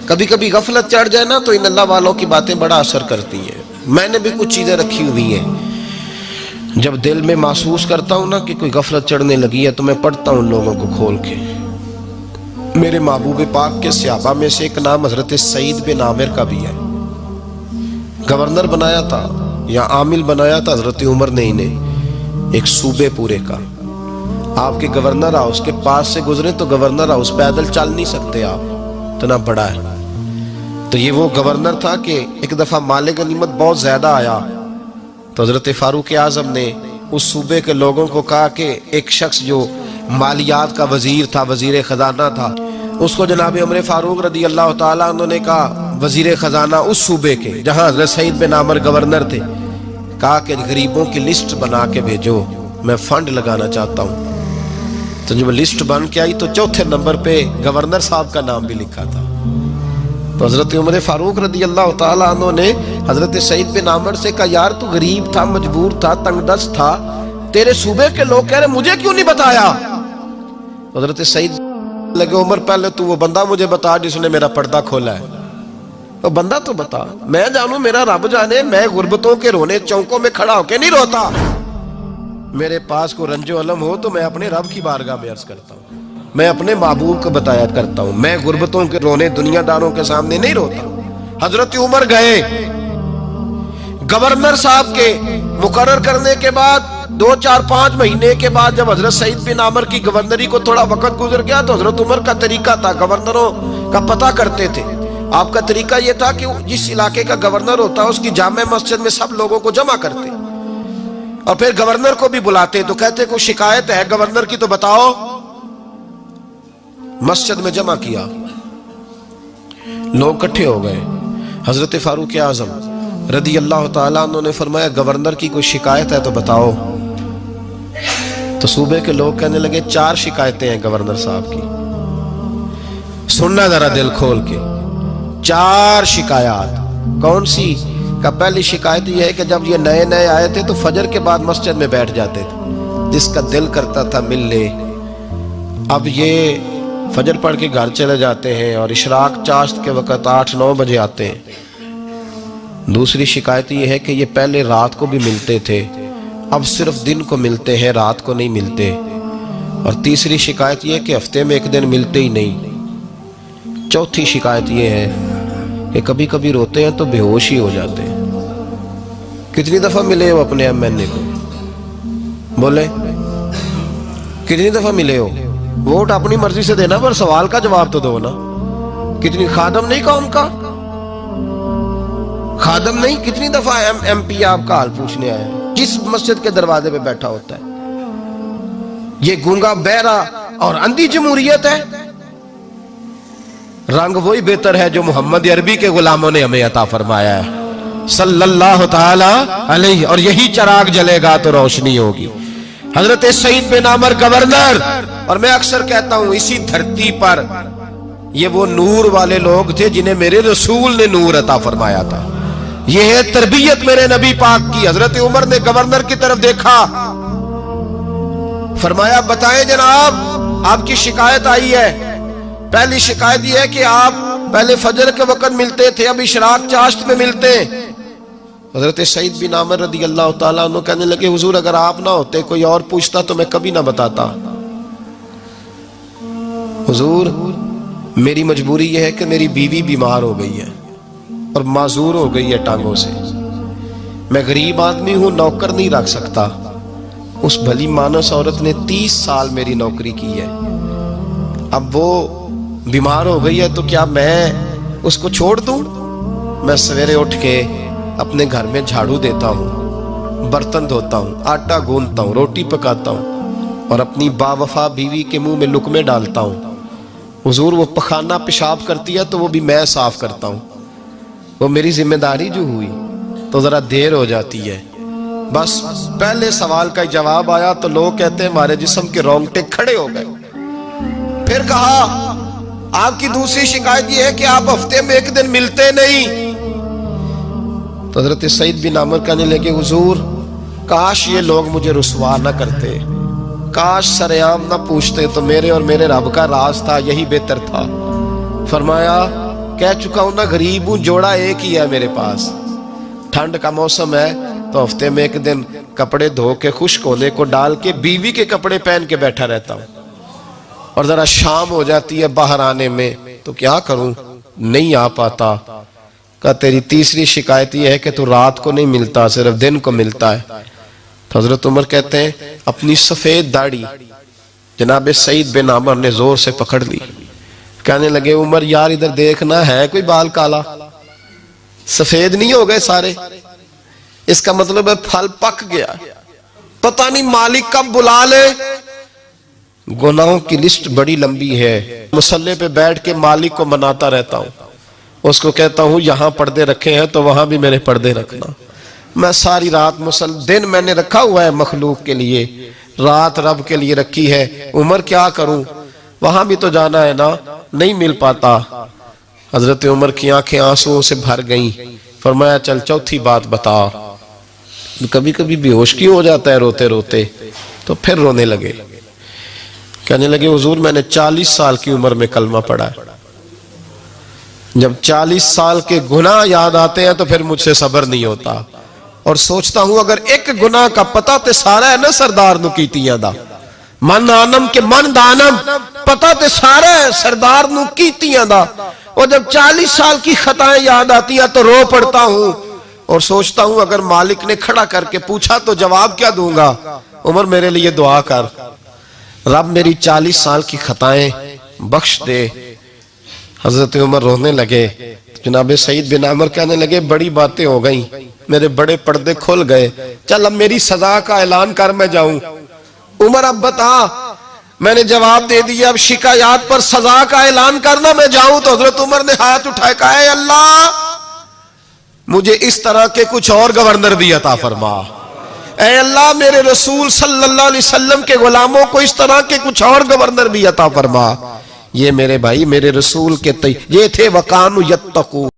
कभी कभी गफलत चढ़ जाए ना तो इन अल्लाह वालों की बातें बड़ा असर करती हैं। मैंने भी कुछ चीज़ें रखी हुई हैं, जब दिल में महसूस करता हूँ ना कि कोई गफलत चढ़ने लगी है तो मैं पढ़ता हूँ लोगों को खोल के। मेरे महबूब पाक के सहाबा में से एक नाम हजरत सईद बिन आमिर का भी है। गवर्नर बनाया था या आमिल बनाया था हजरत उमर ने इन्हें एक सूबे पूरे का। आपके गवर्नर हाउस के पास से गुजरे तो गवर्नर हाउस पैदल चल नहीं सकते आप, इतना बड़ा है। तो ये वो गवर्नर था कि एक दफा माले गनीमत बहुत ज्यादा आया तो हजरत फारूक आजम ने उस सूबे के लोगों को कहा कि एक शख्स जो मालियात का वजीर था, वजीर खजाना था, उसको जनाब उमर फारूक रदी अल्लाह ताला उन्होंने कहा वजीर खजाना उस सूबे के जहां हजरत सईद बिन आमिर गवर्नर थे, कहा कि गरीबों की लिस्ट बना के भेजो, मैं फंड लगाना चाहता हूँ। तो जब लिस्ट बन के आई तो चौथे नंबर पे गवर्नर साहब का नाम भी लिखा था। तो हजरत उमर फारूक रदी अल्लाह ताला अन्हु ने हजरत सईद बिन आमिर से कहा यार तू गरीब था, मजबूर था, तंगदस्त था, तेरे सूबे के लोग कह रहे मुझे क्यों नहीं बताया। हजरत सईद लगे उमर पहले तू वो बंदा मुझे बता जिसने मेरा पर्दा खोला है, तो बंदा तो बता, मैं जानू मेरा रब जाने मैं गुर्बतों के रोने चौकों में खड़ा होके नहीं रोता। मेरे पास को रंजो अलम हो तो मैं अपने रब की बारगाह में अर्ज करता हूँ, मैं अपने महबूब को बताया करता हूँ, मैं गुर्बतों के रोने दुनियादारों के सामने नहीं रोता। हजरत उमर गए, गवर्नर साहब के मुकर्रर करने के बाद 2-4-5 महीने के बाद जब हजरत सईद बिन आमिर की गवर्नरी को थोड़ा वक्त गुजर गया तो हजरत उमर का तरीका था, गवर्नरों का पता करते थे। आपका तरीका यह था कि जिस इलाके का गवर्नर होता है उसकी जामे मस्जिद में सब लोगों को जमा करते और फिर गवर्नर को भी बुलाते, तो कहते कोई शिकायत है गवर्नर की तो बताओ। मस्जिद में जमा किया, लोग इकट्ठे हो गए। हजरत फारूक आजम रदी अल्लाह ताला उन्होंने फरमाया गवर्नर की कोई शिकायत है तो बताओ। तो सूबे के लोग कहने लगे 4 शिकायतें हैं गवर्नर साहब की, सुनना जरा दिल खोल के। 4 शिकायत कौन सी? का पहली शिकायत यह है कि जब ये नए नए आए थे तो फजर के बाद मस्जिद में बैठ जाते थे, जिसका दिल करता था मिल ले। अब ये फजर पढ़ के घर चले जाते हैं और इशराक चाश्त के वक़्त 8-9 बजे आते हैं। दूसरी शिकायत ये है कि ये पहले रात को भी मिलते थे, अब सिर्फ दिन को मिलते हैं, रात को नहीं मिलते। और तीसरी शिकायत ये है कि हफ्ते में एक दिन मिलते ही नहीं। चौथी शिकायत ये है कि कभी कभी रोते हैं तो बेहोश ही हो जाते हैं। कितनी दफ़ा मिले हो अपने एमएनए को? बोले कितनी दफ़ा मिले हो? वोट अपनी मर्जी से देना पर सवाल का जवाब तो दो ना। कितनी खादम नहीं कौम का, खादम नहीं, कितनी दफा एमपी आपका हाल पूछने आया, किस मस्जिद के दरवाजे पे बैठा होता है? ये गूंगा बहरा और अंधी जमहूरियत है। रंग वही बेहतर है जो मोहम्मद अरबी के गुलामों ने हमें अता फरमाया है सल्लल्लाहु ताला अलैहि, और यही चिराग जलेगा तो रोशनी होगी। हजरत सईद बिन आमिर गवर्नर, और मैं अक्सर कहता हूं इसी धरती पर ये वो नूर वाले लोग थे जिन्हें मेरे रसूल ने नूर अता फरमाया था। ये है तरबियत मेरे नबी पाक की। हजरत उमर ने गवर्नर की तरफ देखा, फरमाया बताएं जनाब आपकी शिकायत आई है। पहली शिकायत यह है कि आप पहले फजर के वक्त मिलते थे, अब इशराक चाश्त में मिलते हैं। हजरत सईद बिन आमिर रदी अल्लाह ताला अन्हु कहने लगे हुजूर अगर आप ना होते कोई और पूछता तो मैं कभी ना बताता। हुजूर मेरी मजबूरी यह है कि मेरी बीवी बीमार हो गई है और माजूर हो गई है टांगों से, मैं गरीब आदमी हूं, नौकर नहीं रख सकता। उस भली मानस औरत ने 30 साल मेरी नौकरी की है, अब वो बीमार हो गई है तो क्या मैं उसको छोड़ दूं? मैं सवेरे उठ के अपने घर में झाड़ू देता हूँ, बर्तन धोता हूँ, आटा गूंथता हूँ, रोटी पकाता हूँ और अपनी बावफा बीवी के मुंह में लुकमे डालता हूँ। हुजूर वो पखाना पेशाब करती है तो वो भी मैं साफ करता हूँ, वो मेरी जिम्मेदारी जो हुई तो जरा देर हो जाती है। बस पहले सवाल का जवाब आया तो लोग कहते हैं हमारे जिस्म के रोंगटे खड़े हो गए। फिर कहा आपकी दूसरी शिकायत यह है कि आप हफ्ते में एक दिन मिलते नहीं। तो हजरत सईद बिन आमिर कहने लगे हुजूर काश ये लोग मुझे रुसवा न करते, काश सरेआम न पूछते तो मेरे और मेरे रब का राज था, यही बेहतर था। फरमाया कह चुका हूं ना, गरीब हूं, जोड़ा एक ही है मेरे पास। ठंड का मौसम है तो हफ्ते में एक दिन कपड़े धो के खुश्क होने को डाल के बीवी के कपड़े पहन के बैठा रहता हूं, और जरा शाम हो जाती है बाहर आने में तो क्या करूं, नहीं आ पाता। का तेरी तीसरी शिकायत यह है कि तू रात को नहीं मिलता, सिर्फ दिन को मिलता है। तो हजरत उमर कहते हैं अपनी सफेद दाढ़ी जनाब सईद बिन आमर ने जोर से पकड़ ली। कहने लगे उमर यार इधर देखना, है कोई बाल काला, सफेद नहीं हो गए सारे, इसका मतलब है फल पक गया, पता नहीं मालिक कब बुला ले। गुनाहों की लिस्ट बड़ी लंबी है। मुसल्ले पे बैठ के मालिक को मनाता रहता हूं, उसको कहता हूं यहां पर्दे रखे हैं तो वहां भी मेरे पर्दे रखना। मैं सारी रात दिन मैंने रखा हुआ है मखलूक के लिए, रात रब के लिए रखी है। उमर क्या करूं, वहां भी तो जाना है ना, नहीं मिल पाता। हजरत उमर की आंखें आंसुओं से भर गईं। फरमाया चल चौथी बात बता। कभी कभी बेहोश क्यों हो जाता है रोते रोते, तो फिर रोने लगे। कहने लगे हुजूर मैंने 40 साल की उम्र में कलमा पढ़ा है, जब 40 साल के गुनाह याद आते हैं तो फिर मुझसे सब्र नहीं होता, और सोचता हूं अगर एक गुनाह का पता ते सारा है ना सरदार नु कीतियां दा, मन आनम के मन दानम, पता ते सारा है सरदार नु कीतियां दा, और जब 40 साल की खताएं याद आती हैं तो रो पड़ता हूं और सोचता हूं अगर मालिक ने खड़ा करके पूछा तो जवाब क्या दूंगा। उमर मेरे लिए दुआ कर, रब मेरी 40 साल की खताएं बख्श दे। हजरत उमर रोने लगे। जनाब सईद बिन आमर कहने लगे बड़ी बातें हो गई, मेरे बड़े पर्दे खुल गए, चल अब मेरी सजा का ऐलान कर मैं जाऊं। उमर अब बता, मैंने जवाब दे दिया, अब शिकायत पर सजा का ऐलान करना मैं जाऊं। तो हजरत उमर ने हाथ उठाए कहा अल्लाह मुझे इस तरह के कुछ और गवर्नर भी अता फरमा, ऐ अल्लाह मेरे रसूल सल्लल्लाहु अलैहि वसल्लम के गुलामों को इस तरह के कुछ और गवर्नर भी अता फरमा। ये मेरे भाई मेरे रसूल के ये थे वकानु यत्तकू।